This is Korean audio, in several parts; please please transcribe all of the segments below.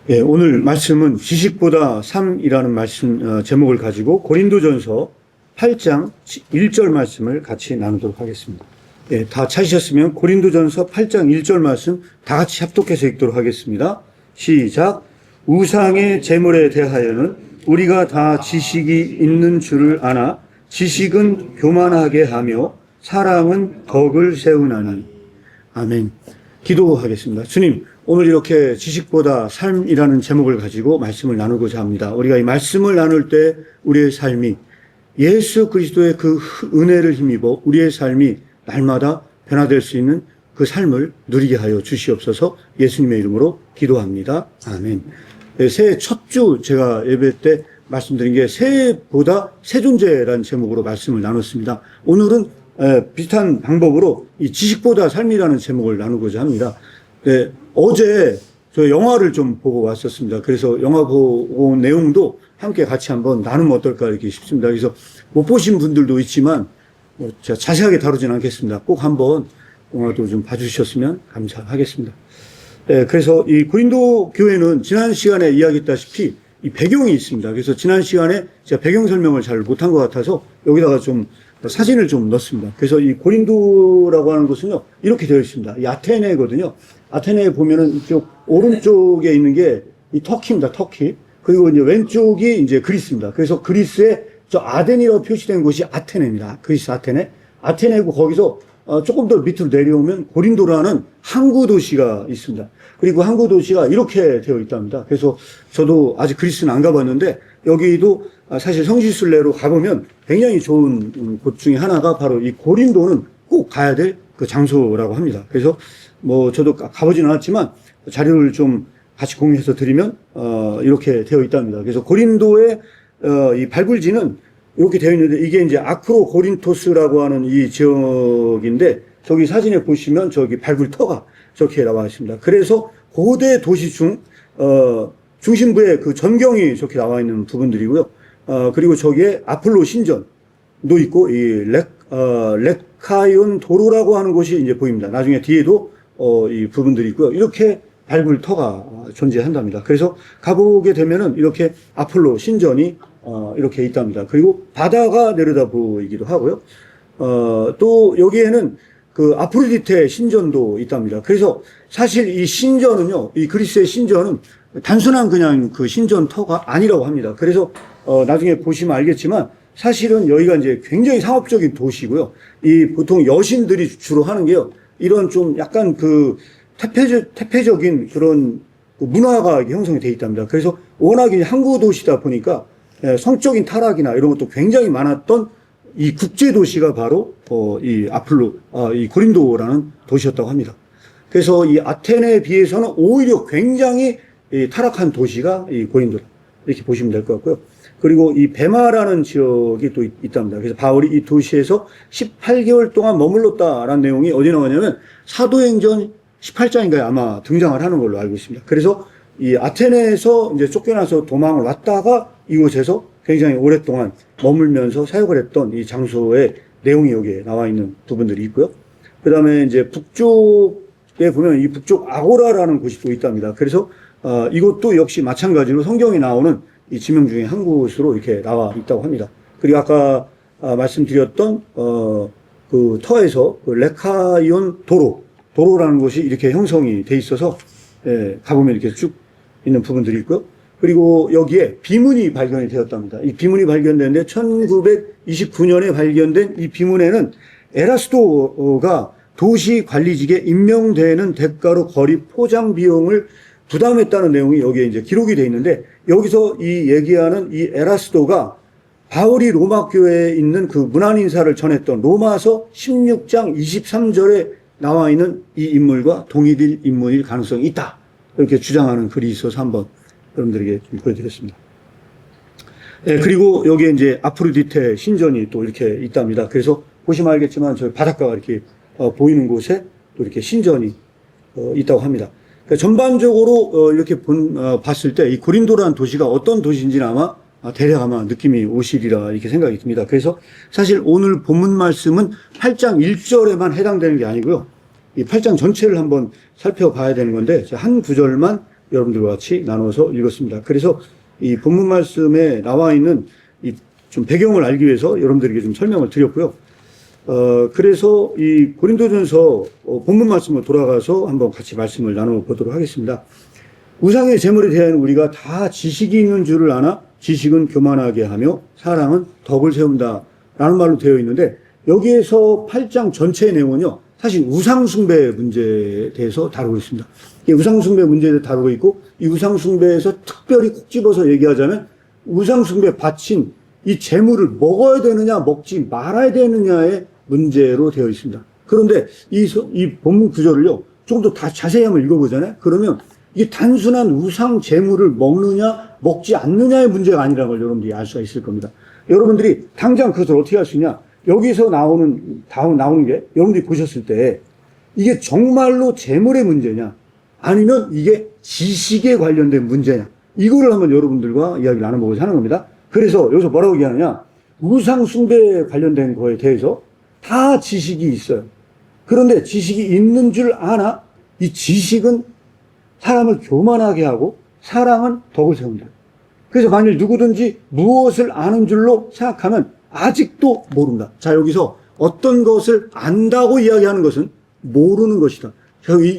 예, 오늘 말씀은 지식보다 삶이라는 말씀 제목을 가지고 고린도전서 8장 1절 말씀을 같이 나누도록 하겠습니다. 예, 다 찾으셨으면 고린도전서 8장 1절 말씀 다 같이 합독해서 읽도록 하겠습니다. 시작. 우상의 제물에 대하여는 우리가 다 지식이 있는 줄을 아나 지식은 교만하게 하며 사랑은 덕을 세우나니. 아멘. 기도하겠습니다. 주님, 오늘 이렇게 지식보다 삶이라는 제목을 가지고 말씀을 나누고자 합니다. 우리가 이 말씀을 나눌 때 우리의 삶이 예수 그리스도의 그 은혜를 힘입어 우리의 삶이 날마다 변화될 수 있는 그 삶을 누리게 하여 주시옵소서. 예수님의 이름으로 기도합니다. 아멘. 새해 첫 주 제가 예배 때 말씀드린 게 새해보다 새 존재라는 제목으로 말씀을 나눴습니다. 오늘은 비슷한 방법으로 이 지식보다 삶이라는 제목을 나누고자 합니다. 네, 어제 저 영화를 좀 보고 왔었습니다. 그래서 영화 보고 온 내용도 함께 같이 한번 나누면 어떨까 이렇게 싶습니다. 그래서 못 보신 분들도 있지만 제가 자세하게 다루진 않겠습니다. 꼭 한번 영화도 좀 봐주셨으면 감사하겠습니다. 네, 그래서 이 고린도 교회는 지난 시간에 이야기했다시피 이 배경이 있습니다. 그래서 지난 시간에 제가 배경 설명을 잘 못한 것 같아서 여기다가 좀 사진을 좀 넣었습니다. 그래서 이 고린도라고 하는 곳은요, 이렇게 되어 있습니다. 이 아테네거든요. 아테네에 보면은 이쪽 오른쪽에 있는 게 이 터키입니다. 터키. 그리고 이제 왼쪽이 이제 그리스입니다. 그래서 그리스의 저 아덴이라고 표시된 곳이 아테네입니다. 그리스 아테네. 아테네고 거기서 조금 더 밑으로 내려오면 고린도라는 항구 도시가 있습니다. 그리고 항구 도시가 이렇게 되어 있답니다. 그래서 저도 아직 그리스는 안 가봤는데 여기도 사실 성지순례로 가보면 굉장히 좋은 곳 중에 하나가 바로 이 고린도는 꼭 가야 될 그 장소라고 합니다. 그래서 뭐 저도 가보지는 않았지만 자료를 좀 같이 공유해서 드리면 이렇게 되어 있답니다. 그래서 고린도의 이 발굴지는 이렇게 되어 있는데 이게 이제 아크로 고린토스라고 하는 이 지역인데 저기 사진에 보시면 저기 발굴터가 저렇게 나와 있습니다. 그래서 고대 도시 중 중심부에 그 전경이 저렇게 나와 있는 부분들이고요. 그리고 저기에 아폴로 신전도 있고 이 레카이온 도로라고 하는 곳이 이제 보입니다. 나중에 뒤에도 이 부분들이 있고요. 이렇게 발굴터가 존재한답니다. 그래서 가보게 되면은 이렇게 아폴로 신전이 이렇게 있답니다. 그리고 바다가 내려다 보이기도 하고요. 또 여기에는 그 아프로디테 신전도 있답니다. 그래서 사실 이 신전은요, 이 그리스의 신전은 단순한 그냥 그 신전터가 아니라고 합니다. 그래서 나중에 보시면 알겠지만 사실은 여기가 이제 굉장히 상업적인 도시고요. 이 보통 여신들이 주로 하는 게요, 이런 좀 약간 그 태폐적인 그런 문화가 형성이 돼 있답니다. 그래서 워낙 항구 도시다 보니까 성적인 타락이나 이런 것도 굉장히 많았던 이 국제 도시가 바로 이 이 고린도라는 도시였다고 합니다. 그래서 이 아테네에 비해서는 오히려 굉장히 타락한 도시가 이 고린도 이렇게 보시면 될 것 같고요. 그리고 이 베마라는 지역이 또 있답니다. 그래서 바울이 이 도시에서 18개월 동안 머물렀다라는 내용이 어디 나오냐면 사도행전 18장인가에 아마 등장을 하는 걸로 알고 있습니다. 그래서 이 아테네에서 이제 쫓겨나서 도망을 왔다가 이곳에서 굉장히 오랫동안 머물면서 사역을 했던 이 장소의 내용이 여기에 나와 있는 부분들이 있고요. 그 다음에 이제 북쪽에 보면 이 북쪽 아고라라는 곳이 또 있답니다. 그래서 이것도 역시 마찬가지로 성경에 나오는 이 지명 중에 한 곳으로 이렇게 나와 있다고 합니다. 그리고 아까 말씀드렸던 그 터에서 그 레카이온 도로라는 곳이 이렇게 형성이 돼 있어서 가보면 이렇게 쭉 있는 부분들이 있고요. 그리고 여기에 비문이 발견이 되었답니다. 이 비문이 발견됐는데 1929년에 발견된 이 비문에는 에라스도가 도시 관리직에 임명되는 대가로 거리 포장 비용을 부담했다는 내용이 여기에 이제 기록이 되어 있는데, 여기서 이 얘기하는 이 에라스도가 바울이 로마 교회에 있는 그 문안 인사를 전했던 로마서 16장 23절에 나와 있는 이 인물과 동일인 인물일 가능성이 있다, 이렇게 주장하는 글이 있어서 한번 여러분들에게 좀 보여드렸습니다. 네, 그리고 여기에 이제 아프로디테 신전이 또 이렇게 있답니다. 그래서 보시면 알겠지만 저 바닷가가 이렇게 보이는 곳에 또 이렇게 신전이 있다고 합니다. 그러니까 전반적으로 이렇게 봤을 때 이 고린도라는 도시가 어떤 도시인지는 아마 대략 아마 느낌이 오시리라 이렇게 생각이 듭니다. 그래서 사실 오늘 본문 말씀은 8장 1절에만 해당되는 게 아니고요. 이 8장 전체를 한번 살펴봐야 되는 건데 한 구절만 여러분들과 같이 나눠서 읽었습니다. 그래서 이 본문 말씀에 나와 있는 이 좀 배경을 알기 위해서 여러분들에게 좀 설명을 드렸고요. 그래서 이 고린도전서 본문 말씀으로 돌아가서 한번 같이 말씀을 나눠보도록 하겠습니다. 우상의 제물에 대한 우리가 다 지식이 있는 줄을 아나 지식은 교만하게 하며 사랑은 덕을 세운다 라는 말로 되어 있는데, 여기에서 8장 전체의 내용은요, 사실 우상숭배 문제에 대해서 다루고 있습니다. 이 우상숭배 문제에 대해서 다루고 있고, 이 우상숭배에서 특별히 콕 집어서 얘기하자면 우상숭배 바친 이 제물을 먹어야 되느냐 먹지 말아야 되느냐의 문제로 되어 있습니다. 그런데 이 본문 구절을요, 조금 더 자세히 한번 읽어보잖아요. 그러면 이게 단순한 우상 제물을 먹느냐 먹지 않느냐의 문제가 아니라는 걸 여러분들이 알 수가 있을 겁니다. 여러분들이 당장 그것을 어떻게 할 수 있냐? 여기서 나오는 게 여러분들이 보셨을 때 이게 정말로 제물의 문제냐 아니면 이게 지식에 관련된 문제냐, 이거를 한번 여러분들과 이야기를 나눠보고자 하는 겁니다. 그래서 여기서 뭐라고 얘기하느냐, 우상 숭배에 관련된 거에 대해서 다 지식이 있어요. 그런데 지식이 있는 줄 아나 이 지식은 사람을 교만하게 하고 사랑은 덕을 세운다. 그래서 만일 누구든지 무엇을 아는 줄로 생각하면 아직도 모른다. 자, 여기서 어떤 것을 안다고 이야기하는 것은 모르는 것이다.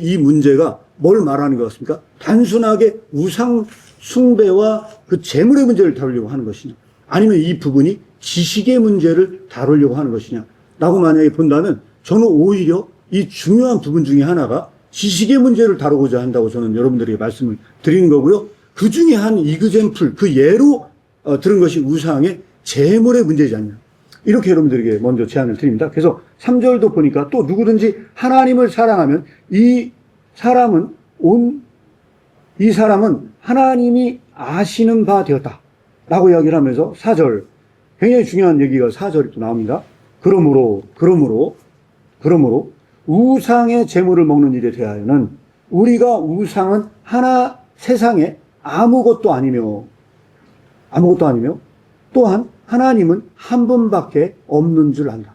이 문제가 뭘 말하는 것 같습니까? 단순하게 우상 숭배와 그 재물의 문제를 다루려고 하는 것이냐, 아니면 이 부분이 지식의 문제를 다루려고 하는 것이냐 라고 만약에 본다면, 저는 오히려 이 중요한 부분 중에 하나가 지식의 문제를 다루고자 한다고 저는 여러분들에게 말씀을 드리는 거고요. 그 중에 한 이그젬플, 그 예로 들은 것이 우상의 재물의 문제지 않냐, 이렇게 여러분들에게 먼저 제안을 드립니다. 그래서 3절도 보니까 또 누구든지 하나님을 사랑하면 이 사람은 하나님이 아시는 바 되었다 라고 이야기를 하면서 4절, 굉장히 중요한 얘기가 4절에 또 나옵니다. 그러므로 우상의 제물을 먹는 일에 대하여는 우리가 우상은 세상에 아무것도 아니며 또한 하나님은 한 분밖에 없는 줄 안다.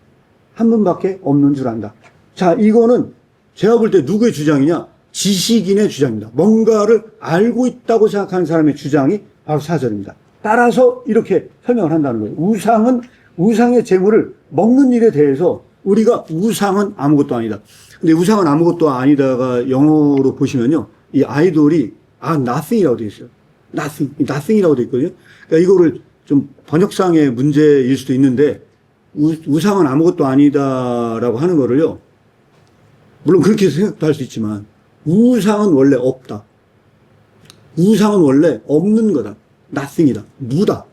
한 분밖에 없는 줄 안다. 자, 이거는 제가 볼 때 누구의 주장이냐? 지식인의 주장입니다. 뭔가를 알고 있다고 생각하는 사람의 주장이 바로 4절입니다. 따라서 이렇게 설명을 한다는 거예요. 우상의 제물을 먹는 일에 대해서 우리가 우상은 아무것도 아니다. 근데 우상은 아무것도 아니다가 영어로 보시면요, 이 아이돌이 nothing이라고 되어 있어요. nothing이라고 되어 있거든요. 그러니까 이거를 좀 번역상의 문제일 수도 있는데, 우상은 아무것도 아니다라고 하는 거를요, 물론 그렇게 생각도 할 수 있지만 우상은 원래 없다. 우상은 원래 없는 거다. nothing이다. 무다.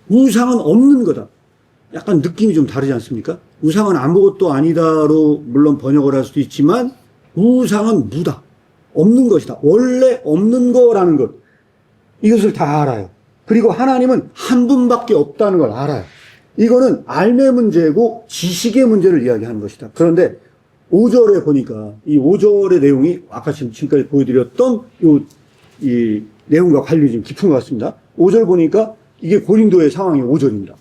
우상은 없는 거다. 약간 느낌이 좀 다르지 않습니까? 우상은 아무것도 아니다로 물론 번역을 할 수도 있지만 우상은 무다. 없는 것이다. 원래 없는 거라는 것. 이것을 다 알아요. 그리고 하나님은 한 분밖에 없다는 걸 알아요. 이거는 알매 문제고 지식의 문제를 이야기하는 것이다. 그런데 5절에 보니까 이 5절의 내용이 아까 지금까지 보여드렸던 이 내용과 관련이 좀 깊은 것 같습니다. 5절 보니까 이게 고린도의 상황이 5절입니다.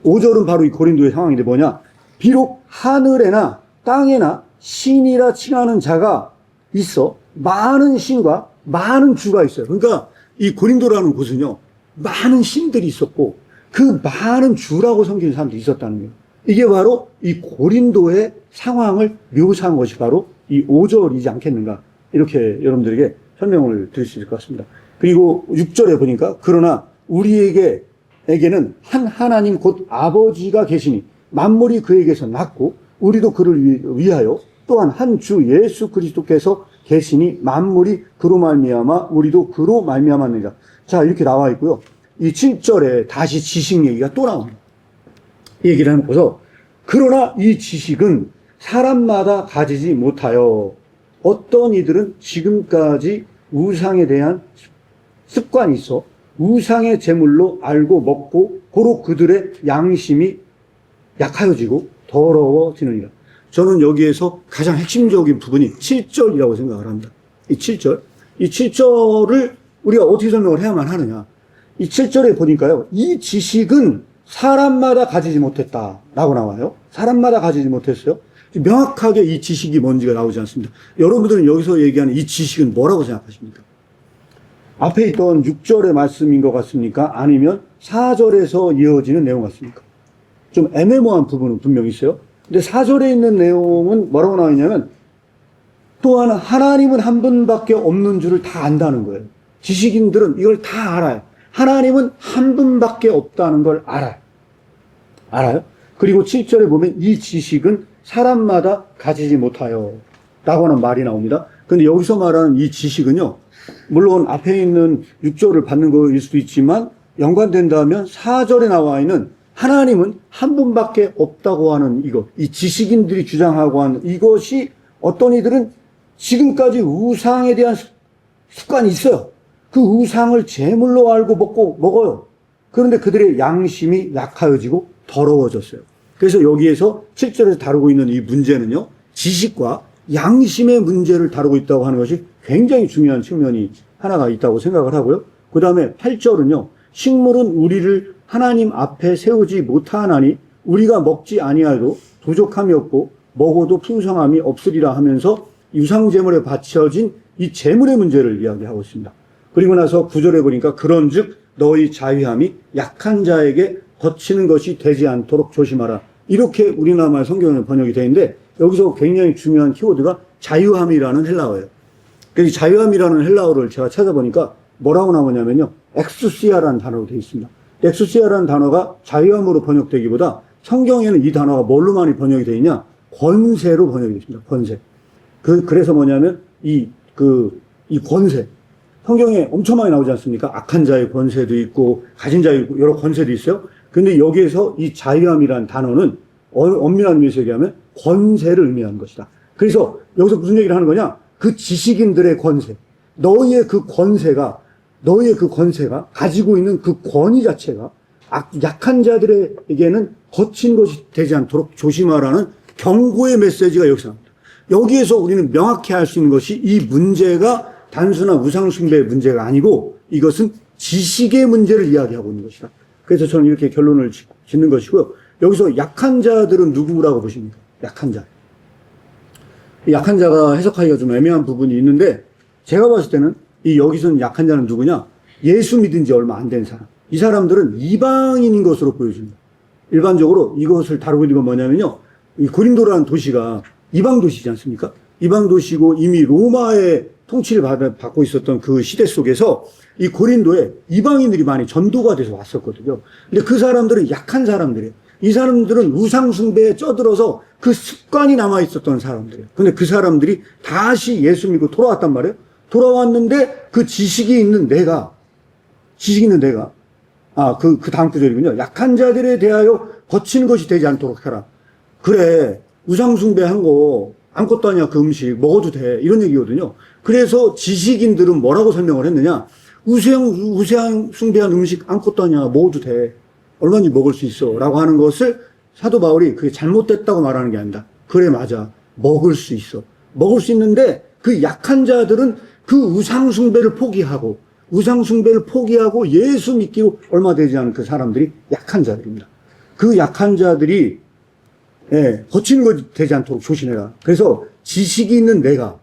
5절은 바로 이 고린도의 상황인데 뭐냐? 비록 하늘에나 땅에나 신이라 칭하는 자가 있어 많은 신과 많은 주가 있어요. 그러니까 이 고린도라는 곳은요, 많은 신들이 있었고 그 많은 주라고 섬기는 사람들이 있었다는 거예요. 이게 바로 이 고린도의 상황을 묘사한 것이 바로 이 5절이지 않겠는가, 이렇게 여러분들에게 설명을 드릴 수 있을 것 같습니다. 그리고 6절에 보니까 그러나 우리에게는 한 하나님 곧 아버지가 계시니 만물이 그에게서 났고 우리도 그를 위하여 또한 한 주 예수 그리스도께서 계시니 만물이 그로 말미암아 우리도 그로 말미암았느니라. 자, 이렇게 나와 있고요. 이 7절에 다시 지식 얘기가 또 나옵니다. 얘기를 하면서 그러나 이 지식은 사람마다 가지지 못하여 어떤 이들은 지금까지 우상에 대한 습관이 있어 우상의 제물로 알고 먹고 고로 그들의 양심이 약하여지고 더러워지느니라. 저는 여기에서 가장 핵심적인 부분이 7절이라고 생각을 합니다. 이 7절을 우리가 어떻게 설명을 해야만 하느냐. 이 7절에 보니까요, 이 지식은 사람마다 가지지 못했다라고 나와요. 사람마다 가지지 못했어요. 명확하게 이 지식이 뭔지가 나오지 않습니다. 여러분들은 여기서 얘기하는 이 지식은 뭐라고 생각하십니까? 앞에 있던 6절의 말씀인 것 같습니까? 아니면 4절에서 이어지는 내용 같습니까? 좀 애매모호한 부분은 분명히 있어요. 근데 4절에 있는 내용은 뭐라고 나와 있냐면, 또한 하나님은 한 분밖에 없는 줄을 다 안다는 거예요. 지식인들은 이걸 다 알아요. 하나님은 한 분밖에 없다는 걸 알아요. 알아요? 그리고 7절에 보면 이 지식은 사람마다 가지지 못하여 라고 하는 말이 나옵니다. 근데 여기서 말하는 이 지식은요, 물론 앞에 있는 6절을 받는 거일 수도 있지만 연관된다면 4절에 나와 있는 하나님은 한 분밖에 없다고 하는 이것, 이 지식인들이 주장하고 하는 이것이 어떤 이들은 지금까지 우상에 대한 습관이 있어요. 그 우상을 제물로 알고 먹어요. 그런데 그들의 양심이 약하여지고 더러워졌어요. 그래서 여기에서 7절에서 다루고 있는 이 문제는요, 지식과 양심의 문제를 다루고 있다고 하는 것이 굉장히 중요한 측면이 하나가 있다고 생각을 하고요. 그 다음에 8절은요, 식물은 우리를 하나님 앞에 세우지 못하나니 우리가 먹지 아니하여도 부족함이 없고 먹어도 풍성함이 없으리라 하면서 유상제물에 바쳐진 이 제물의 문제를 이야기하고 있습니다. 그리고 나서 9절에 보니까 그런즉 너희 자유함이 약한 자에게 거치는 것이 되지 않도록 조심하라. 이렇게 우리나라 성경에 번역이 되어 있는데 여기서 굉장히 중요한 키워드가 자유함이라는 헬라어예요. 그래서 자유함이라는 헬라어를 제가 찾아보니까 뭐라고 나오냐면요, 엑수시아라는 단어로 되어 있습니다. 엑수시아라는 단어가 자유함으로 번역되기보다 성경에는 이 단어가 뭘로 많이 번역이 되어 있냐? 권세로 번역이 되어 있습니다. 권세. 그래서 뭐냐면 이 권세. 성경에 엄청 많이 나오지 않습니까? 악한 자의 권세도 있고 가진 자의 여러 권세도 있어요. 근데 여기에서 이 자유함이라는 단어는 엄밀한 의미에서 얘기하면 권세를 의미하는 것이다. 그래서 여기서 무슨 얘기를 하는 거냐? 그 지식인들의 권세, 너희의 그 권세가 가지고 있는 그 권위 자체가 약한 자들에게는 거친 것이 되지 않도록 조심하라는 경고의 메시지가 여기서 나옵니다. 여기에서 우리는 명확히 알 수 있는 것이 이 문제가 단순한 우상숭배의 문제가 아니고 이것은 지식의 문제를 이야기하고 있는 것이다. 그래서 저는 이렇게 결론을 짓는 것이고요. 여기서 약한 자들은 누구라고 보십니까? 약한 자. 약한 자가 해석하기가 좀 애매한 부분이 있는데 제가 봤을 때는 이 여기서는 약한 자는 누구냐? 예수 믿은 지 얼마 안 된 사람. 이 사람들은 이방인인 것으로 보여집니다. 일반적으로 이것을 다루고 있는 건 뭐냐면요, 이 고린도라는 도시가 이방 도시지 않습니까? 이방 도시고 이미 로마의 통치를 받고 있었던 그 시대 속에서 이 고린도에 이방인들이 많이 전도가 돼서 왔었거든요. 근데 그 사람들은 약한 사람들이에요. 이 사람들은 우상숭배에 쩌들어서 그 습관이 남아있었던 사람들이에요. 근데 그 사람들이 다시 예수 믿고 돌아왔단 말이에요. 돌아왔는데 그 지식이 있는 내가, 그 다음 구절이군요. 약한 자들에 대하여 거치는 것이 되지 않도록 하라. 그래, 우상숭배한 거 아무것도 아니야. 그 음식 먹어도 돼. 이런 얘기거든요. 그래서 지식인들은 뭐라고 설명을 했느냐? 우상숭배한 음식 아무것도 아니야. 먹어도 돼. 얼마든지 먹을 수 있어. 라고 하는 것을 사도 바울이 그게 잘못됐다고 말하는 게 아니다. 그래, 맞아. 먹을 수 있어. 먹을 수 있는데 그 약한 자들은 그 우상숭배를 포기하고 예수 믿기로 얼마 되지 않은 그 사람들이 약한 자들입니다. 그 약한 자들이 거치는 것이 되지 않도록 조심해라. 그래서 지식이 있는 내가,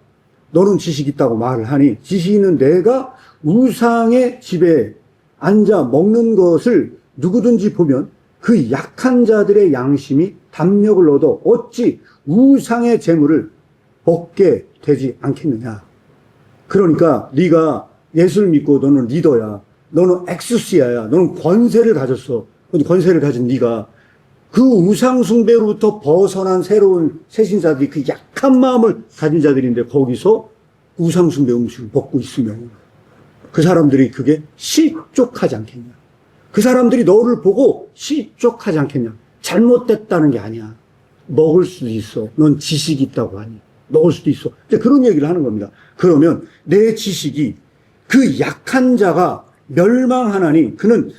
너는 지식이 있다고 말을 하니 지식이 있는 내가 우상의 집에 앉아 먹는 것을 누구든지 보면 그 약한 자들의 양심이 담력을 얻어 어찌 우상의 재물을 먹게 되지 않겠느냐. 그러니까 네가 예수를 믿고 너는 리더야. 너는 엑수시아야. 너는 권세를 가졌어. 권세를 가진 네가 그 우상숭배로부터 벗어난 새로운 새신자들이 그 약한 마음을 가진 자들인데 거기서 우상숭배 음식을 먹고 있으면 그 사람들이 그게 실족하지 않겠냐. 그 사람들이 너를 보고 실족하지 않겠냐. 잘못됐다는 게 아니야. 먹을 수도 있어. 넌 지식이 있다고 하니. 먹을 수도 있어. 이제 그런 얘기를 하는 겁니다. 그러면 내 지식이 그 약한 자가 멸망하나니 그는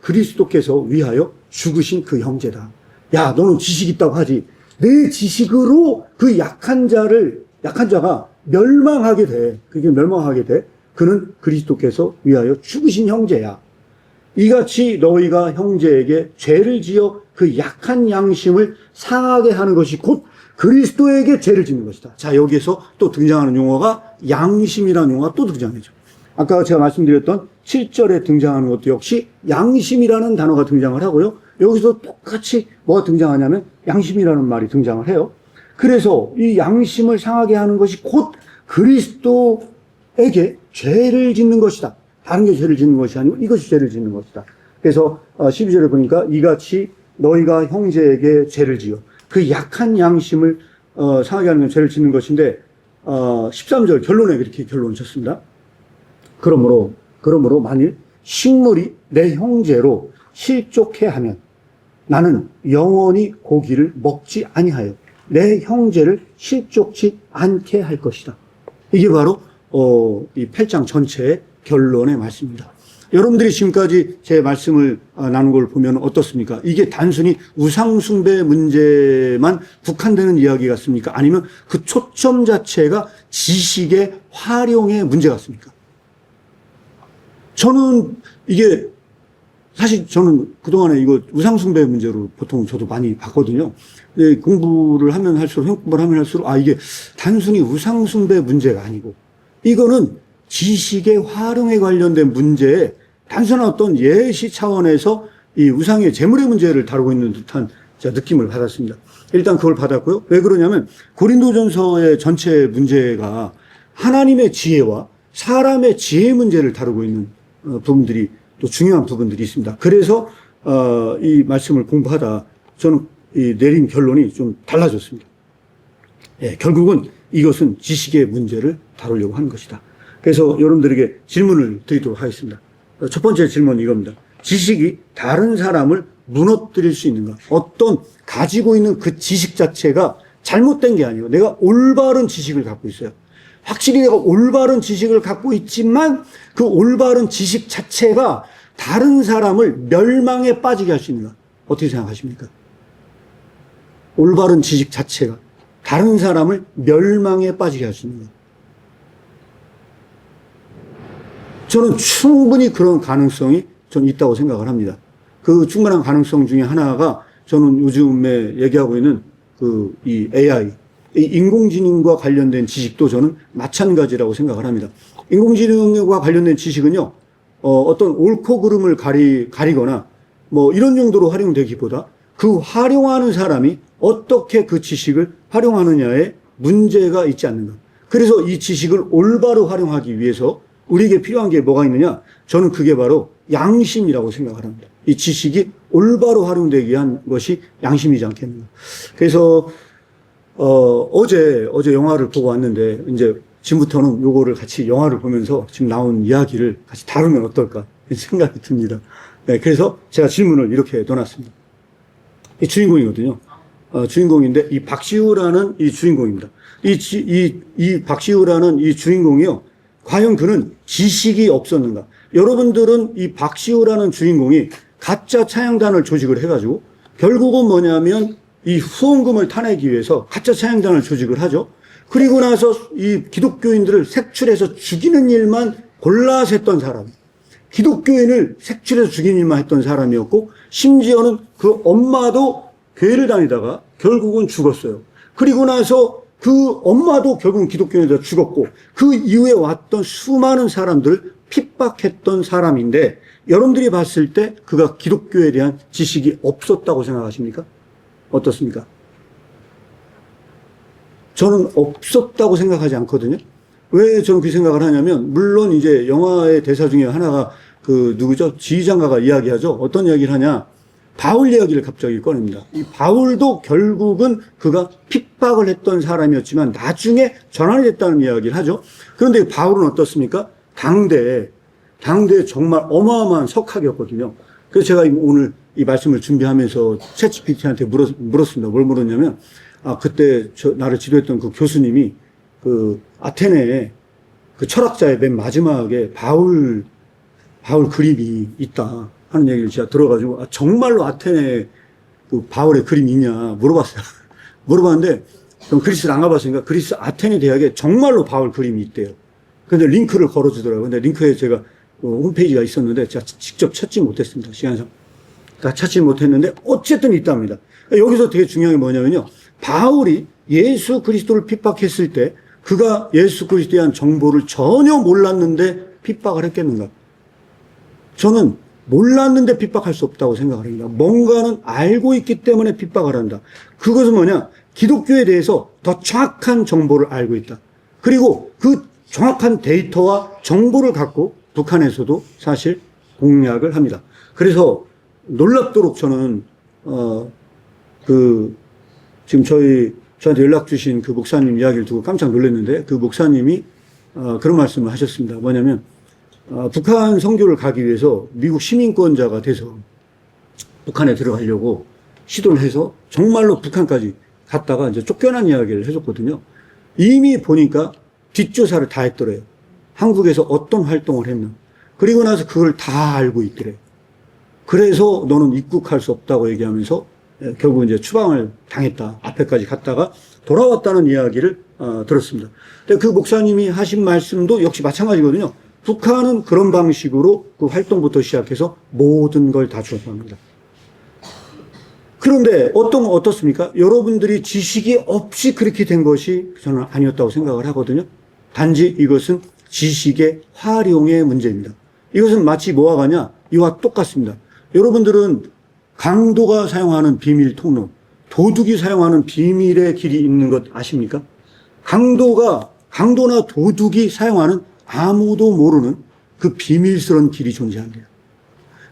그리스도께서 위하여 죽으신 그 형제다. 야, 너는 지식 있다고 하지. 내 지식으로 그 약한 자가 멸망하게 돼. 그게 멸망하게 돼. 그는 그리스도께서 위하여 죽으신 형제야. 이같이 너희가 형제에게 죄를 지어 그 약한 양심을 상하게 하는 것이 곧 그리스도에게 죄를 짓는 것이다. 자, 여기에서 또 등장하는 용어가 양심이라는 용어가 또 등장하죠. 아까 제가 말씀드렸던 7절에 등장하는 것도 역시 양심이라는 단어가 등장을 하고요. 여기서 똑같이 뭐가 등장하냐면 양심이라는 말이 등장을 해요. 그래서 이 양심을 상하게 하는 것이 곧 그리스도에게 죄를 짓는 것이다. 다른 게 죄를 짓는 것이 아니고 이것이 죄를 짓는 것이다. 그래서 12절에 보니까 이같이 너희가 형제에게 죄를 지어 그 약한 양심을 상하게 하는 건 죄를 짓는 것인데 13절 결론에 그렇게 결론을 쳤습니다. 그러므로 만일 식물이 내 형제로 실족해 하면 나는 영원히 고기를 먹지 아니하여 내 형제를 실족치 않게 할 것이다. 이게 바로 이 8장 전체의 결론의 말씀입니다. 여러분들이 지금까지 제 말씀을 나눈 걸 보면 어떻습니까? 이게 단순히 우상숭배 문제만 국한되는 이야기 같습니까? 아니면 그 초점 자체가 지식의 활용의 문제 같습니까? 저는 이게 사실 저는 그동안에 이거 우상숭배 문제로 보통 저도 많이 봤거든요. 공부를 하면 할수록 이게 단순히 우상숭배 문제가 아니고 이거는 지식의 활용에 관련된 문제에 단순한 어떤 예시 차원에서 이 우상의 재물의 문제를 다루고 있는 듯한 제가 느낌을 받았습니다. 일단 그걸 받았고요. 왜 그러냐면 고린도전서의 전체 문제가 하나님의 지혜와 사람의 지혜 문제를 다루고 있는 부분들이 또 중요한 부분들이 있습니다. 그래서 이 말씀을 공부하다 저는 이 내린 결론이 좀 달라졌습니다. 예, 결국은 이것은 지식의 문제를 다루려고 하는 것이다. 그래서 여러분들에게 질문을 드리도록 하겠습니다. 첫 번째 질문은 이겁니다. 지식이 다른 사람을 무너뜨릴 수 있는가? 어떤 가지고 있는 그 지식 자체가 잘못된 게 아니에요. 내가 올바른 지식을 갖고 있어요. 확실히 내가 올바른 지식을 갖고 있지만 그 올바른 지식 자체가 다른 사람을 멸망에 빠지게 할 수 있는가? 어떻게 생각하십니까? 올바른 지식 자체가 다른 사람을 멸망에 빠지게 할 수 있는가? 저는 충분히 그런 가능성이 저는 있다고 생각을 합니다. 그 충분한 가능성 중에 하나가 저는 요즘에 얘기하고 있는 이 AI, 이 인공지능과 관련된 지식도 저는 마찬가지라고 생각을 합니다. 인공지능과 관련된 지식은요, 어떤 옳고 그름을 가리거나 뭐 이런 용도로 활용되기보다 그 활용하는 사람이 어떻게 그 지식을 활용하느냐에 문제가 있지 않는가. 그래서 이 지식을 올바로 활용하기 위해서 우리에게 필요한 게 뭐가 있느냐? 저는 그게 바로 양심이라고 생각을 합니다. 이 지식이 올바로 활용되기 위한 것이 양심이지 않겠는가. 그래서 어제 영화를 보고 왔는데 이제 지금부터는 요거를 같이 영화를 보면서 지금 나온 이야기를 같이 다루면 어떨까 생각이 듭니다. 네, 그래서 제가 질문을 이렇게 넣어놨습니다. 이 주인공이거든요. 주인공인데 이 박시우라는 이 주인공입니다. 이 박시우라는 이 주인공이요. 과연 그는 지식이 없었는가? 여러분들은 이 박시우라는 주인공이 가짜 찬양단을 조직을 해가지고 결국은 뭐냐면 이 후원금을 타내기 위해서 가짜 찬양단을 조직을 하죠. 그리고 나서 이 기독교인들을 색출해서 죽이는 일만 골라서 했던 사람. 기독교인을 색출해서 죽이는 일만 했던 사람이었고 심지어는 그 엄마도 교회를 다니다가 결국은 죽었어요. 그리고 나서 그 엄마도 결국은 기독교인에다 죽었고 그 이후에 왔던 수많은 사람들을 핍박했던 사람인데 여러분들이 봤을 때 그가 기독교에 대한 지식이 없었다고 생각하십니까? 어떻습니까? 저는 없었다고 생각하지 않거든요. 왜 저는 그 생각을 하냐면 물론 이제 영화의 대사 중에 하나가 누구죠? 지휘장가가 이야기하죠. 어떤 이야기를 하냐? 바울 이야기를 갑자기 꺼냅니다. 이 바울도 결국은 그가 핍박을 했던 사람이었지만 나중에 전환이 됐다는 이야기를 하죠. 그런데 바울은 어떻습니까? 당대에 정말 어마어마한 석학이었거든요. 그래서 제가 오늘 이 말씀을 준비하면서 챗GPT한테 물었습니다. 뭘 물었냐면, 그때 나를 지도했던 그 교수님이 아테네에 그 철학자의 맨 마지막에 바울 그림이 있다 하는 얘기를 제가 들어가지고, 정말로 아테네에 그 바울의 그림이 있냐 물어봤어요. 물어봤는데, 그럼 그리스를 안 가봤으니까 그리스 아테네 대학에 정말로 바울 그림이 있대요. 근데 링크를 걸어주더라고요. 근데 링크에 제가 홈페이지가 있었는데 제가 직접 찾지 못했습니다. 시간상. 다 찾지 못했는데 어쨌든 있답니다. 여기서 되게 중요한 게 뭐냐면요. 바울이 예수 그리스도를 핍박했을 때 그가 예수 그리스도에 대한 정보를 전혀 몰랐는데 핍박을 했겠는가? 저는 몰랐는데 핍박할 수 없다고 생각을 합니다. 뭔가는 알고 있기 때문에 핍박을 한다. 그것은 뭐냐? 기독교에 대해서 더 정확한 정보를 알고 있다. 그리고 그 정확한 데이터와 정보를 갖고 북한에서도 사실 공략을 합니다. 그래서 놀랍도록 저는 지금 저한테 연락 주신 그 목사님 이야기를 두고 깜짝 놀랐는데, 그 목사님이 그런 말씀을 하셨습니다. 뭐냐면 북한 선교를 가기 위해서 미국 시민권자가 돼서 북한에 들어가려고 시도를 해서 정말로 북한까지 갔다가 이제 쫓겨난 이야기를 해줬거든요. 이미 보니까 뒷조사를 다 했더래요. 한국에서 어떤 활동을 했나. 그리고 나서 그걸 다 알고 있더래요. 그래서 너는 입국할 수 없다고 얘기하면서 결국 이제 추방을 당했다. 앞에까지 갔다가 돌아왔다는 이야기를 들었습니다. 근데 그 목사님이 하신 말씀도 역시 마찬가지거든요. 북한은 그런 방식으로 그 활동부터 시작해서 모든 걸 다 주었답니다. 그런데 어떻습니까? 여러분들이 지식이 없이 그렇게 된 것이 저는 아니었다고 생각을 하거든요. 단지 이것은 지식의 활용의 문제입니다. 이것은 마치 뭐와 같냐? 이와 똑같습니다. 여러분들은 강도가 사용하는 비밀 통로, 도둑이 사용하는 비밀의 길이 있는 것 아십니까? 강도나 도둑이 사용하는 아무도 모르는 그 비밀스러운 길이 존재한대요.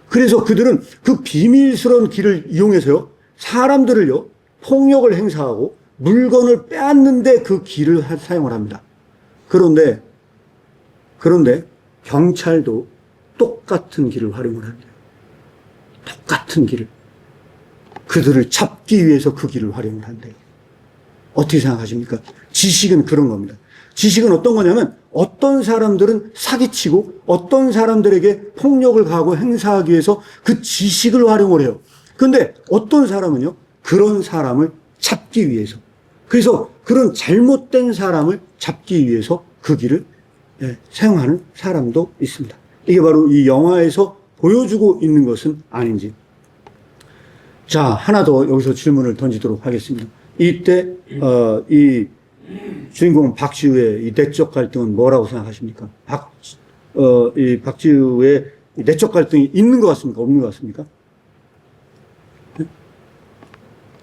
그래서 그들은 그 비밀스러운 길을 이용해서요, 사람들을요, 폭력을 행사하고 물건을 빼앗는데 그 길을 사용을 합니다. 그런데 경찰도 똑같은 길을 활용을 합니다. 똑같은 길을. 그들을 잡기 위해서 그 길을 활용을 한대요. 어떻게 생각하십니까? 지식은 그런 겁니다. 지식은 어떤 거냐면 어떤 사람들은 사기치고 어떤 사람들에게 폭력을 가하고 행사하기 위해서 그 지식을 활용을 해요. 그런데 어떤 사람은요, 그런 사람을 잡기 위해서, 그래서 그런 잘못된 사람을 잡기 위해서 그 길을 사용하는 사람도 있습니다. 이게 바로 이 영화에서 보여주고 있는 것은 아닌지. 자, 하나 더 여기서 질문을 던지도록 하겠습니다. 이때 이 주인공 박지우의 이 내적 갈등은 뭐라고 생각하십니까? 이 박지우의 내적 갈등이 있는 것 같습니까? 없는 것 같습니까? 네?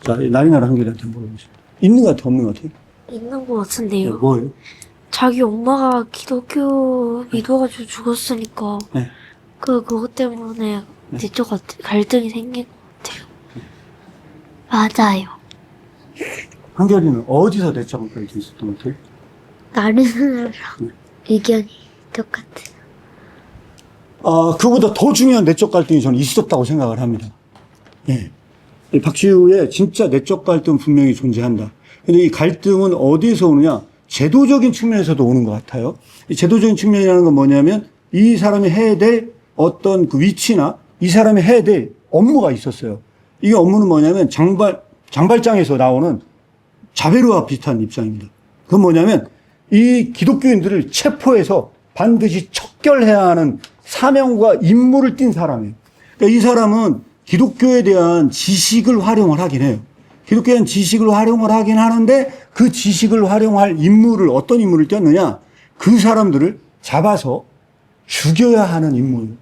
자, 나리나라 한결이한테 물어보세요. 있는 것 같아요? 없는 것 같아요? 있는 것 같은데요. 네, 뭐예요? 자기 엄마가 기독교 믿어가지고 죽었으니까 네. 그것 때문에 내적 갈등이 생긴 것 같아요. 맞아요. 한결이는 어디서 내적 갈등이 있었던 것 같아요? 나르느라랑 의견이 똑같아요. 그보다 더 중요한 내적 갈등이 저는 있었다고 생각을 합니다. 예. 이 박지우의 진짜 내적 갈등은 분명히 존재한다. 근데 이 갈등은 어디에서 오느냐? 제도적인 측면에서도 오는 것 같아요. 이 제도적인 측면이라는 건 뭐냐면 이 사람이 해야 될 어떤 그 위치나 이 사람이 해야 될 업무가 있었어요. 이 업무는 뭐냐면 장발장에서 나오는 자베르와 비슷한 입장입니다. 그건 뭐냐면 이 기독교인들을 체포해서 반드시 척결해야 하는 사명과 임무를 띈 사람이에요. 그러니까 이 사람은 기독교에 대한 지식을 활용을 하긴 해요. 기독교에 대한 지식을 활용을 하긴 하는데 그 지식을 활용할 임무를 어떤 임무를 띄었느냐? 그 사람들을 잡아서 죽여야 하는 임무예요.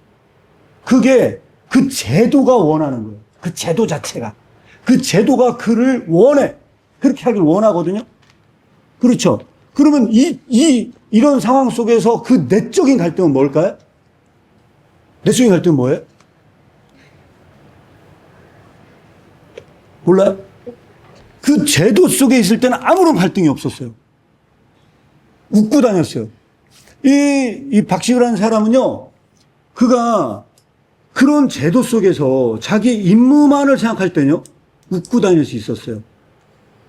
그게 그 제도가 원하는 거예요. 그 제도 자체가. 그 제도가 그를 원해. 그렇게 하길 원하거든요. 그렇죠. 그러면 이런 상황 속에서 그 내적인 갈등은 뭘까요? 내적인 갈등은 뭐예요? 몰라요? 그 제도 속에 있을 때는 아무런 갈등이 없었어요. 웃고 다녔어요. 이 박지우라는 사람은요, 그가 그런 제도 속에서 자기 임무만을 생각할 때는요, 웃고 다닐 수 있었어요.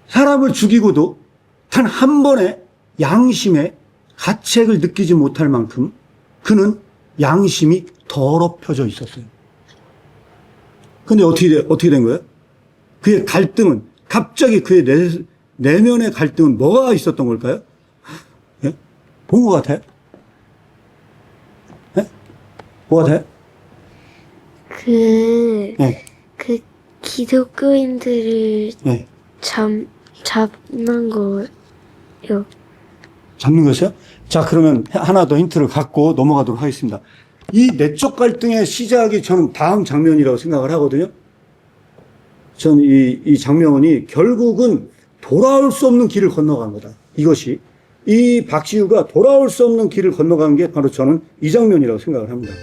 사람을 죽이고도 단 한 번의 양심의 가책을 느끼지 못할 만큼 그는 양심이 더럽혀져 있었어요. 근데 어떻게 된 거예요? 그의 갈등은, 갑자기 그의 내면의 갈등은 뭐가 있었던 걸까요? 예? 본 것 같아요? 예? 뭐가 돼요? 그 기독교인들을 예. 잡는 거요. 잡는 것이요? 자, 그러면 하나 더 힌트를 갖고 넘어가도록 하겠습니다. 이 내적 갈등의 시작이 저는 다음 장면이라고 생각을 하거든요. 저는 이 장면이 결국은 돌아올 수 없는 길을 건너간 거다. 이것이. 이 박시우가 돌아올 수 없는 길을 건너간 게 바로 저는 이 장면이라고 생각을 합니다.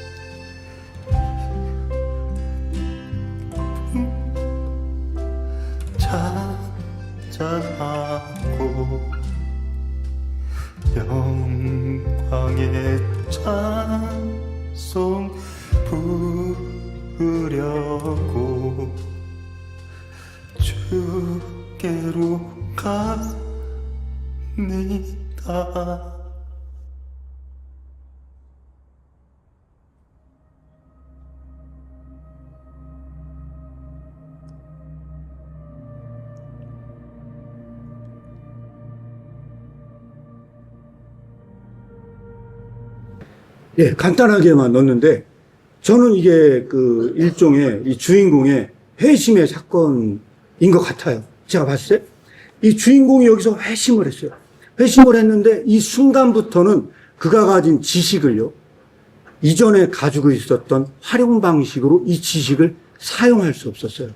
찬양하고 영광의 찬송 부르려고 주께로 갑니다. 예, 간단하게만 넣었는데, 저는 이게 그 일종의 이 주인공의 회심의 사건인 것 같아요. 제가 봤을 때. 이 주인공이 여기서 회심을 했어요. 회심을 했는데, 이 순간부터는 그가 가진 지식을요, 이전에 가지고 있었던 활용 방식으로 이 지식을 사용할 수 없었어요.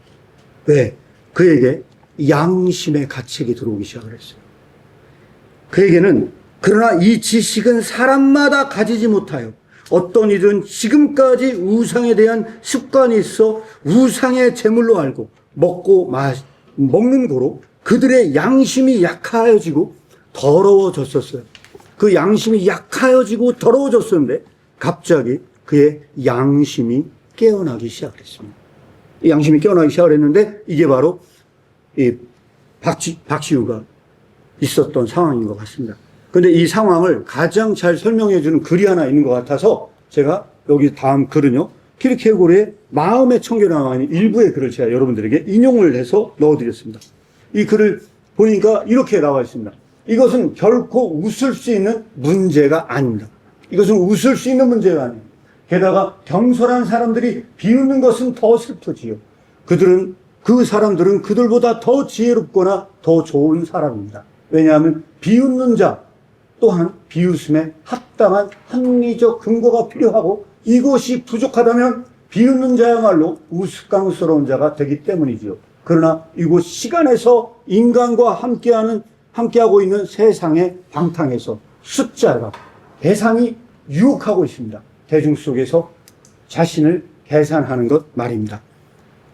왜? 그에게 양심의 가책이 들어오기 시작을 했어요. 그에게는 그러나 이 지식은 사람마다 가지지 못하여 어떤 이들은 지금까지 우상에 대한 습관이 있어 우상의 제물로 알고 먹는 고로 그들의 양심이 약하여지고 더러워졌었어요. 그 양심이 약하여지고 더러워졌었는데 갑자기 그의 양심이 깨어나기 시작했습니다. 이 양심이 깨어나기 시작을 했는데 이게 바로 이 박시우가 있었던 상황인 것 같습니다. 근데 이 상황을 가장 잘 설명해 주는 글이 하나 있는 것 같아서 제가 여기 다음 글은요, 키르케고르의 마음의 청결에 나와 있는 일부의 글을 제가 여러분들에게 인용을 해서 넣어드렸습니다. 이 글을 보니까 이렇게 나와 있습니다. 이것은 결코 웃을 수 있는 문제가 아닙니다. 이것은 웃을 수 있는 문제가 아닙니다. 게다가 경솔한 사람들이 비웃는 것은 더 슬프지요. 그 사람들은 그들보다 더 지혜롭거나 더 좋은 사람입니다. 왜냐하면 비웃는 자 또한 비웃음에 합당한 합리적 근거가 필요하고 이것이 부족하다면 비웃는 자야말로 우스꽝스러운 자가 되기 때문이지요. 그러나 이곳 시간에서 인간과 함께하고 있는 세상의 방탕에서 숫자가 대상이 유혹하고 있습니다. 대중 속에서 자신을 계산하는 것 말입니다.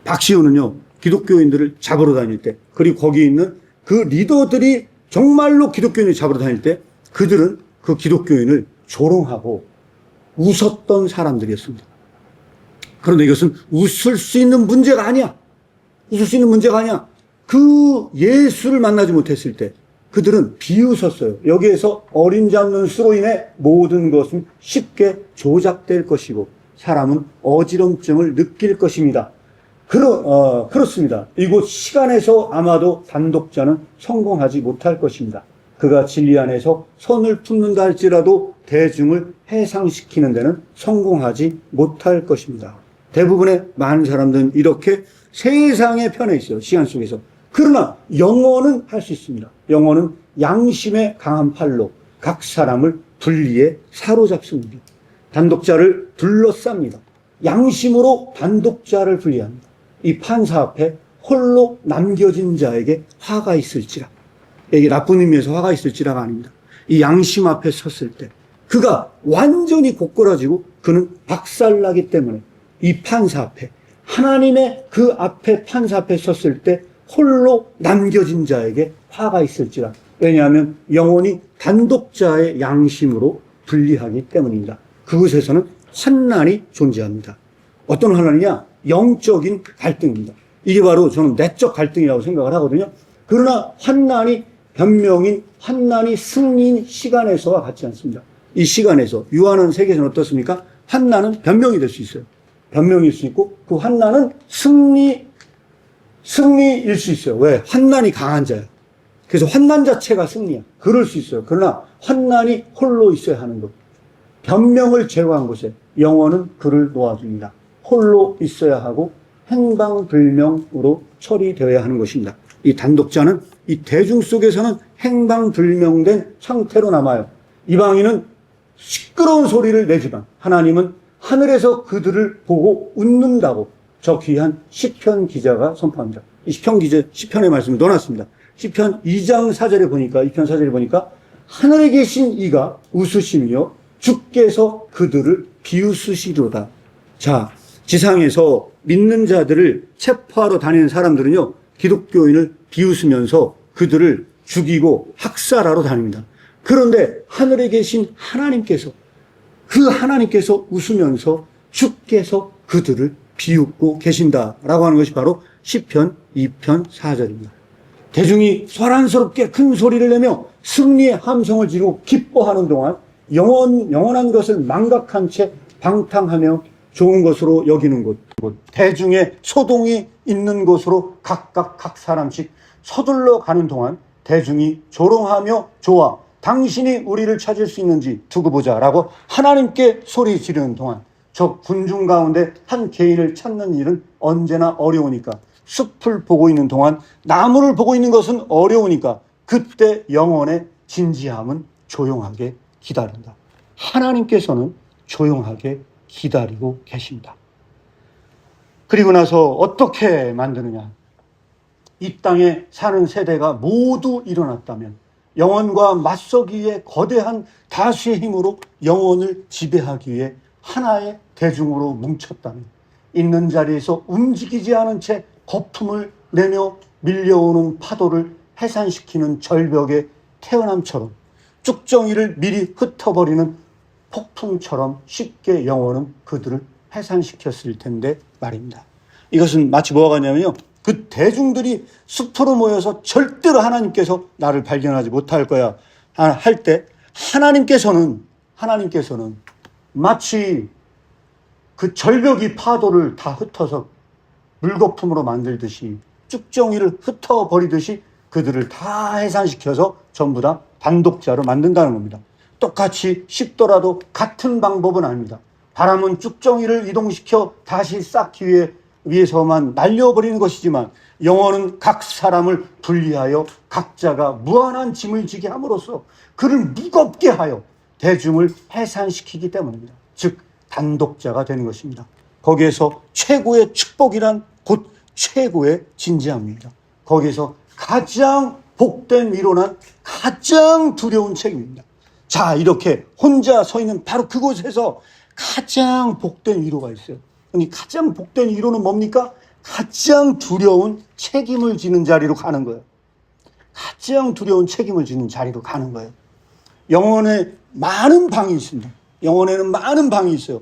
박시우는요, 기독교인들을 잡으러 다닐 때, 그리고 거기 있는 그 리더들이 정말로 기독교인을 잡으러 다닐 때 그들은 그 기독교인을 조롱하고 웃었던 사람들이었습니다. 그런데 이것은 웃을 수 있는 문제가 아니야. 웃을 수 있는 문제가 아니야. 그 예수를 만나지 못했을 때 그들은 비웃었어요. 여기에서 어린 잡는 수로 인해 모든 것은 쉽게 조작될 것이고 사람은 어지럼증을 느낄 것입니다. 그렇습니다. 이곳 시간에서 아마도 단독자는 성공하지 못할 것입니다. 그가 진리 안에서 선을 품는다 할지라도 대중을 해상시키는 데는 성공하지 못할 것입니다. 대부분의 많은 사람들은 이렇게 세상의 편에 있어요. 시간 속에서. 그러나 영혼은 할 수 있습니다. 영혼은 양심의 강한 팔로 각 사람을 분리해 사로잡습니다. 단독자를 둘러쌉니다. 양심으로 단독자를 분리합니다. 이 판사 앞에 홀로 남겨진 자에게 화가 있을지라. 이게 나쁜 의미에서 화가 있을지라가 아닙니다. 이 양심 앞에 섰을 때 그가 완전히 고꾸라지고 그는 박살나기 때문에 이 판사 앞에 하나님의 그 앞에 판사 앞에 섰을 때 홀로 남겨진 자에게 화가 있을지라. 왜냐하면 영혼이 단독자의 양심으로 분리하기 때문입니다. 그곳에서는 환난이 존재합니다. 어떤 환난이냐? 영적인 갈등입니다. 이게 바로 저는 내적 갈등이라고 생각을 하거든요. 그러나 환난이 변명인, 환난이 승리인 시간에서와 같지 않습니다. 이 시간에서 유한한 세계에서는 어떻습니까? 환난은 변명이 될 수 있어요. 변명일 수 있고 그 환난은 승리일 수 있어요. 왜? 환난이 강한 자야. 그래서 환난 자체가 승리야. 그럴 수 있어요. 그러나 환난이 홀로 있어야 하는 것. 변명을 제거한 곳에 영혼은 그를 놓아줍니다. 홀로 있어야 하고 행방불명으로 처리되어야 하는 것입니다. 이 단독자는 이 대중 속에서는 행방불명된 상태로 남아요. 이방인은 시끄러운 소리를 내지만 하나님은 하늘에서 그들을 보고 웃는다고 저 귀한 시편 기자가 선포합니다. 이 시편의 말씀을 넣어놨습니다. 시편 2장 4절에 보니까, 2편 4절에 보니까 하늘에 계신 이가 웃으시며 주께서 그들을 비웃으시리로다. 자, 지상에서 믿는 자들을 체포하러 다니는 사람들은요, 기독교인을 비웃으면서 그들을 죽이고 학살하러 다닙니다. 그런데 하늘에 계신 하나님께서, 그 하나님께서 웃으면서 주께서 그들을 비웃고 계신다라고 하는 것이 바로 시편 2편 4절입니다. 대중이 소란스럽게 큰 소리를 내며 승리의 함성을 지르고 기뻐하는 동안 영원한 것을 망각한 채 방탕하며 좋은 것으로 여기는 곳, 대중의 소동이 있는 곳으로 각각 각 사람씩 서둘러 가는 동안 대중이 조롱하며 좋아, 당신이 우리를 찾을 수 있는지 두고 보자 라고 하나님께 소리 지르는 동안 저 군중 가운데 한 개인을 찾는 일은 언제나 어려우니까, 숲을 보고 있는 동안 나무를 보고 있는 것은 어려우니까 그때 영혼의 진지함은 조용하게 기다린다. 하나님께서는 조용하게 기다리고 계십니다. 그리고 나서 어떻게 만드느냐? 이 땅에 사는 세대가 모두 일어났다면, 영혼과 맞서기 위해 거대한 다수의 힘으로 영혼을 지배하기 위해 하나의 대중으로 뭉쳤다면, 있는 자리에서 움직이지 않은 채 거품을 내며 밀려오는 파도를 해산시키는 절벽의 태어남처럼, 쭉정이를 미리 흩어버리는 폭풍처럼 쉽게 영혼은 그들을 해산시켰을 텐데 말입니다. 이것은 마치 뭐가 같냐면요, 그 대중들이 숲으로 모여서 절대로 하나님께서 나를 발견하지 못할 거야 할 때 하나님께서는 마치 그 절벽이 파도를 다 흩어서 물거품으로 만들듯이, 쭉정이를 흩어버리듯이 그들을 다 해산시켜서 전부 다 단독자로 만든다는 겁니다. 똑같이 쉽더라도 같은 방법은 아닙니다. 바람은 쭉정이를 이동시켜 다시 쌓기 위해서만 날려버리는 것이지만, 영혼은 각 사람을 분리하여 각자가 무한한 짐을 지게 함으로써 그를 무겁게 하여 대중을 해산시키기 때문입니다. 즉 단독자가 되는 것입니다. 거기에서 최고의 축복이란 곧 최고의 진지함입니다. 거기에서 가장 복된 위로난 가장 두려운 책임입니다. 자, 이렇게 혼자 서 있는 바로 그곳에서 가장 복된 위로가 있어요. 아니, 가장 복된 위로는 뭡니까? 가장 두려운 책임을 지는 자리로 가는 거예요. 가장 두려운 책임을 지는 자리로 가는 거예요. 영혼에 많은 방이 있습니다. 영혼에는 많은 방이 있어요.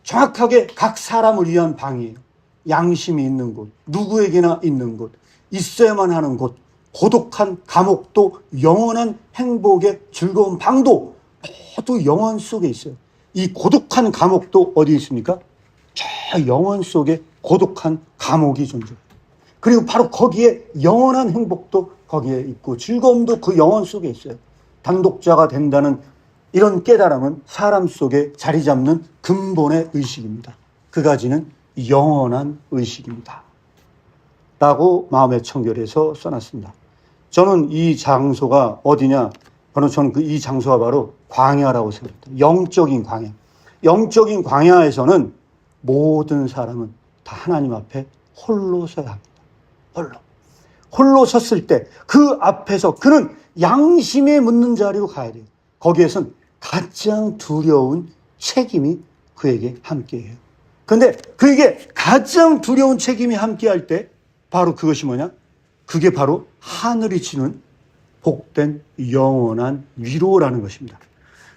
정확하게 각 사람을 위한 방이에요. 양심이 있는 곳, 누구에게나 있는 곳, 있어야만 하는 곳, 고독한 감옥도 영원한 행복의 즐거운 방도 모두 영혼 속에 있어요. 이 고독한 감옥도 어디 있습니까? 저 영혼 속에 고독한 감옥이 존재해요. 그리고 바로 거기에 영원한 행복도 거기에 있고 즐거움도 그 영혼 속에 있어요. 단독자가 된다는 이런 깨달음은 사람 속에 자리 잡는 근본의 의식입니다. 그 가지는 영원한 의식입니다. 라고 마음의 청결에서 써놨습니다. 저는 이 장소가 어디냐? 저는 이 장소가 바로 광야라고 생각합니다. 영적인 광야. 영적인 광야에서는 모든 사람은 다 하나님 앞에 홀로 서야 합니다. 홀로 섰을 때 그 앞에서 그는 양심에 묻는 자리로 가야 돼요. 거기에선 가장 두려운 책임이 그에게 함께해요. 그런데 그에게 가장 두려운 책임이 함께할 때 바로 그것이 뭐냐? 그게 바로 하늘이 주는 복된 영원한 위로라는 것입니다.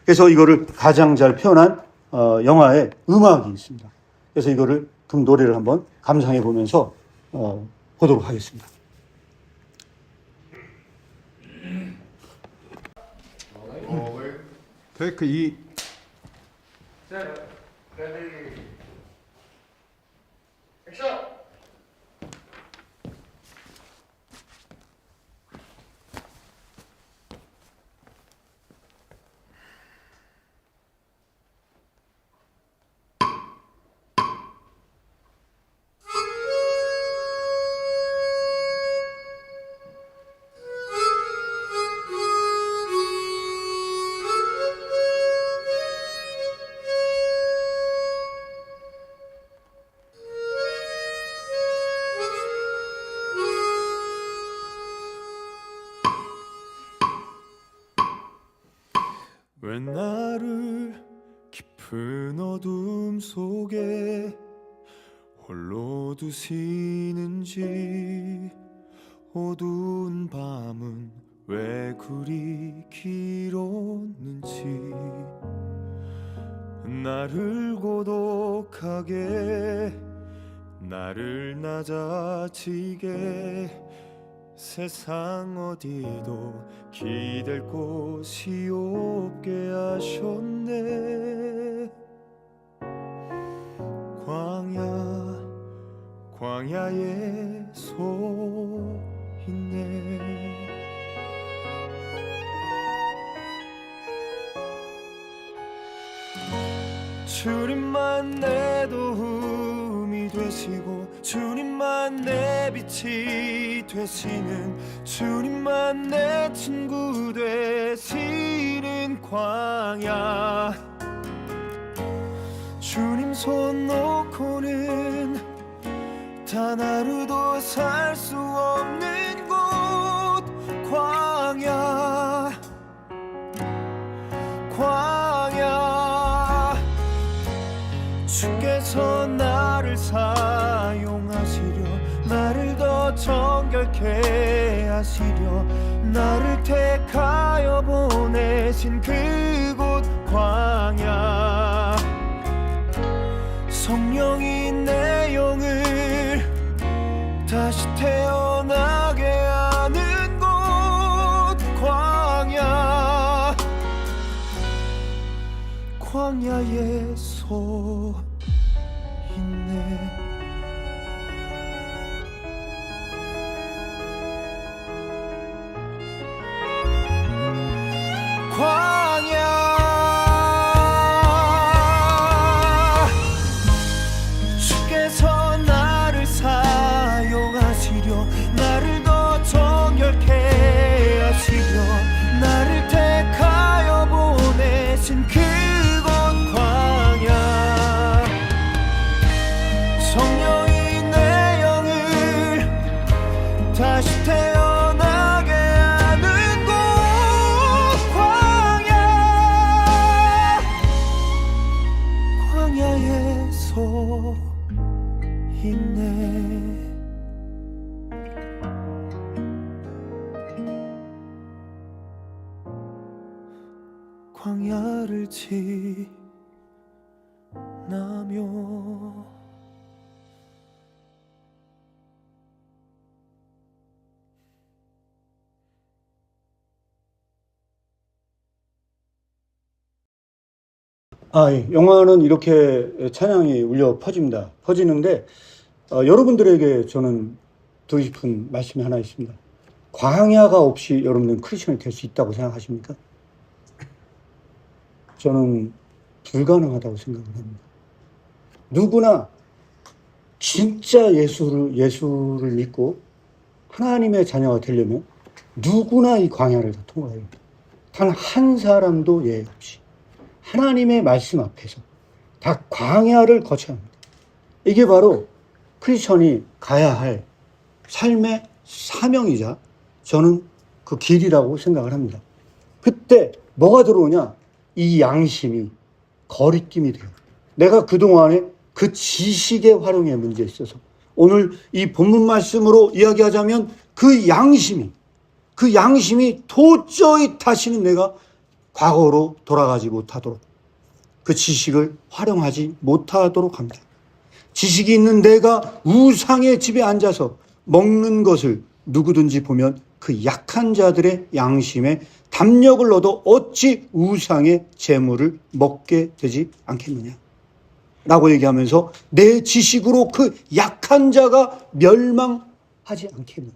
그래서 이거를 가장 잘 표현한 영화에 음악이 있습니다. 그래서 이거를 그 노래를 한번 감상해 보면서 보도록 하겠습니다. 테이크 2. 왜 나를 깊은 어둠 속에 홀로 두시는지, 어두운 밤은 왜 그리 길었는지, 나를 고독하게, 나를 낮아지게, 세상 어디도 기댈 곳이 없게 하셨네. 광야에 서 있네. 주님만 내 도움이 되시고, 주님만 내 빛이 되시는, 주님만 내 친구 되시는 광야. 주님 손 놓고는 단 하루도 살 수 없는 곳, 광야. 주께서 나를 사용하시려, 나를 더 정결케 하시려, 나를 택하여 보내신 그곳 광야. 성령이 내 영을 다시 태어나게 하는 곳 광야. 광야에 서 있네. 광야. 주께서 나를 사용하시려, 나를 더 정결케 하시려, 나를 택하여 보내신 그곳 광야. 성령이 내 영을 다시 태어나게 하는 곳 광야. 광야에 서 있네. 광야를 지나며. 영화는 이렇게 찬양이 울려 퍼집니다. 퍼지는데 여러분들에게 저는 드리고 싶은 말씀이 하나 있습니다. 광야가 없이 여러분들은 크리스천이 될 수 있다고 생각하십니까? 저는 불가능하다고 생각을 합니다. 누구나 진짜 예수를 믿고 하나님의 자녀가 되려면 누구나 이 광야를 다 통과해야 합니다. 단 한 사람도 예외 없이 하나님의 말씀 앞에서 다 광야를 거쳐야 합니다. 이게 바로 크리스천이 가야 할 삶의 사명이자 저는 그 길이라고 생각을 합니다. 그때 뭐가 들어오냐? 이 양심이 거리낌이 돼요. 내가 그동안에 그 지식의 활용에 문제에 있어서 오늘 이 본문 말씀으로 이야기하자면 그 양심이 도저히 다시는 내가 과거로 돌아가지 못하도록, 그 지식을 활용하지 못하도록 합니다. 지식이 있는 내가 우상의 집에 앉아서 먹는 것을 누구든지 보면 그 약한 자들의 양심에 담력을 얻어 어찌 우상의 재물을 먹게 되지 않겠느냐 라고 얘기하면서 내 지식으로 그 약한 자가 멸망하지 않겠느냐.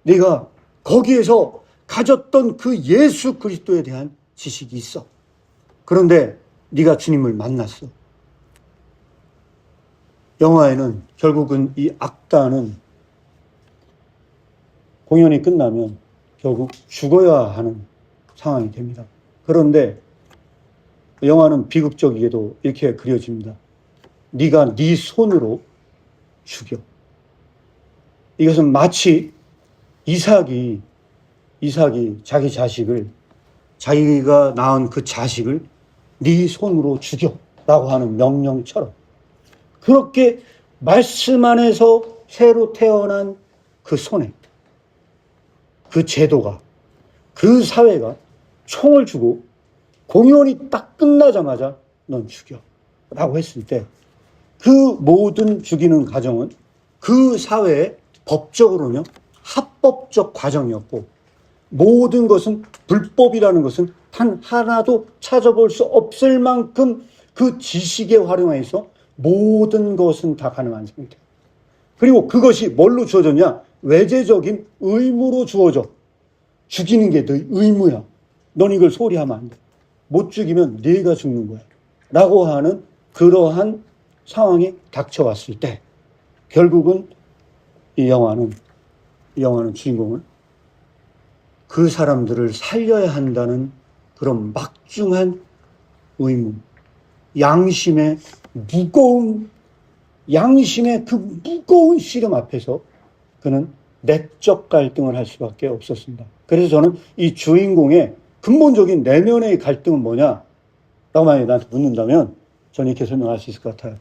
네가 거기에서 가졌던 그 예수 그리스도에 대한 지식이 있어. 그런데 네가 주님을 만났어. 영화에는 결국은 이 악단은 공연이 끝나면 결국 죽어야 하는 상황이 됩니다. 그런데 영화는 비극적이게도 이렇게 그려집니다. 네가 네 손으로 죽여. 이것은 마치 이삭이 자기 자식을 자기가 낳은 그 자식을 네 손으로 죽여라고 하는 명령처럼 그렇게 말씀 안에서 새로 태어난 그 손에 그 제도가 그 사회가 총을 주고 공연이 딱 끝나자마자 넌 죽여 라고 했을 때 그 모든 죽이는 과정은 그 사회의 법적으로는 합법적 과정이었고 모든 것은 불법이라는 것은 단 하나도 찾아볼 수 없을 만큼 그 지식에 활용해서 모든 것은 다 가능한 상태. 그리고 그것이 뭘로 주어졌냐? 외제적인 의무로 주어져. 죽이는 게 너 의무야. 넌 이걸 소홀히 하면 안 돼. 못 죽이면 네가 죽는 거야. 라고 하는 그러한 상황이 닥쳐왔을 때 결국은 이 영화는 주인공은 그 사람들을 살려야 한다는 그런 막중한 의무, 양심의 그 무거운 씨름 앞에서 그는 내적 갈등을 할 수밖에 없었습니다. 그래서 저는 이 주인공의 근본적인 내면의 갈등은 뭐냐? 라고 만약에 나한테 묻는다면 저는 이렇게 설명할 수 있을 것 같아요.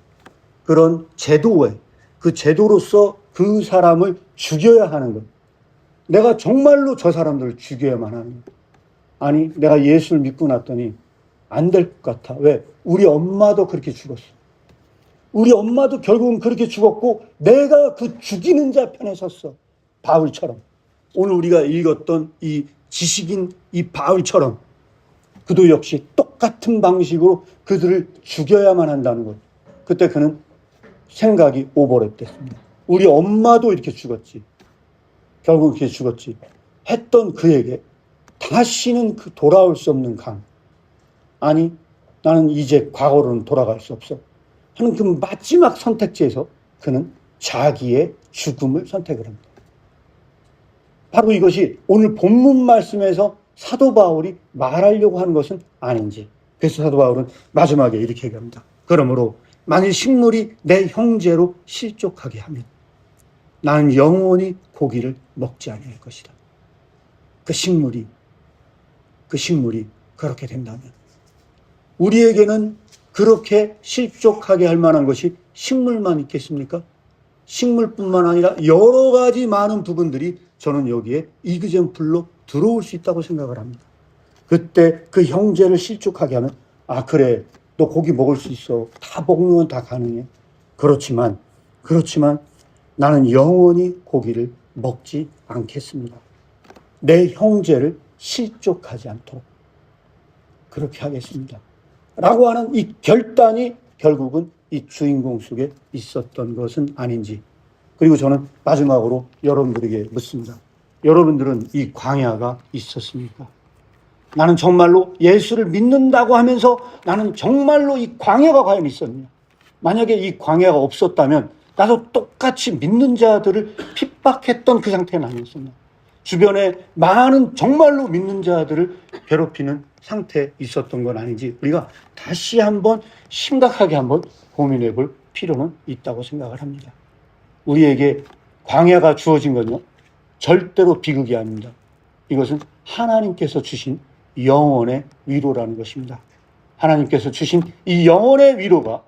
그런 제도에, 그 제도로서 그 사람을 죽여야 하는 것. 내가 정말로 저 사람들을 죽여야만 하는 것. 아니, 내가 예수를 믿고 났더니 안 될 것 같아. 왜? 우리 엄마도 그렇게 죽었어. 우리 엄마도 결국은 그렇게 죽었고 내가 그 죽이는 자 편에 섰어. 바울처럼. 오늘 우리가 읽었던 이 지식인 이 바울처럼 그도 역시 똑같은 방식으로 그들을 죽여야만 한다는 것. 그때 그는 생각이 오버랩됐습니다. 우리 엄마도 이렇게 죽었지. 결국 이렇게 죽었지. 했던 그에게 다시는 그 돌아올 수 없는 강. 아니, 나는 이제 과거로는 돌아갈 수 없어. 하는 그 마지막 선택지에서 그는 자기의 죽음을 선택을 합니다. 바로 이것이 오늘 본문 말씀에서 사도 바울이 말하려고 하는 것은 아닌지. 그래서 사도 바울은 마지막에 이렇게 얘기합니다. 그러므로 만일 식물이 내 형제로 실족하게 하면 나는 영원히 고기를 먹지 아니할 것이다. 그 식물이 그렇게 된다면 우리에게는 그렇게 실족하게 할 만한 것이 식물만 있겠습니까? 식물뿐만 아니라 여러 가지 많은 부분들이 저는 여기에 이그젠플로 들어올 수 있다고 생각을 합니다. 그때 그 형제를 실족하게 하면 아 그래 너 고기 먹을 수 있어. 다 먹는 건 다 가능해. 그렇지만 나는 영원히 고기를 먹지 않겠습니다. 내 형제를 실족하지 않도록 그렇게 하겠습니다. 라고 하는 이 결단이 결국은 이 주인공 속에 있었던 것은 아닌지. 그리고 저는 마지막으로 여러분들에게 묻습니다. 여러분들은 이 광야가 있었습니까? 나는 정말로 예수를 믿는다고 하면서 나는 정말로 이 광야가 과연 있었느냐? 만약에 이 광야가 없었다면 나도 똑같이 믿는 자들을 핍박했던 그 상태는 아니었었나? 주변에 많은 정말로 믿는 자들을 괴롭히는 상태에 있었던 건 아닌지 우리가 다시 한번 심각하게 한번 고민해 볼 필요는 있다고 생각을 합니다. 우리에게 광야가 주어진 건요, 절대로 비극이 아닙니다. 이것은 하나님께서 주신 영혼의 위로라는 것입니다. 하나님께서 주신 이 영혼의 위로가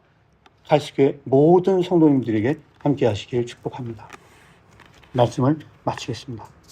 갈수교회 모든 성도님들에게 함께 하시길 축복합니다. 말씀을 마치겠습니다.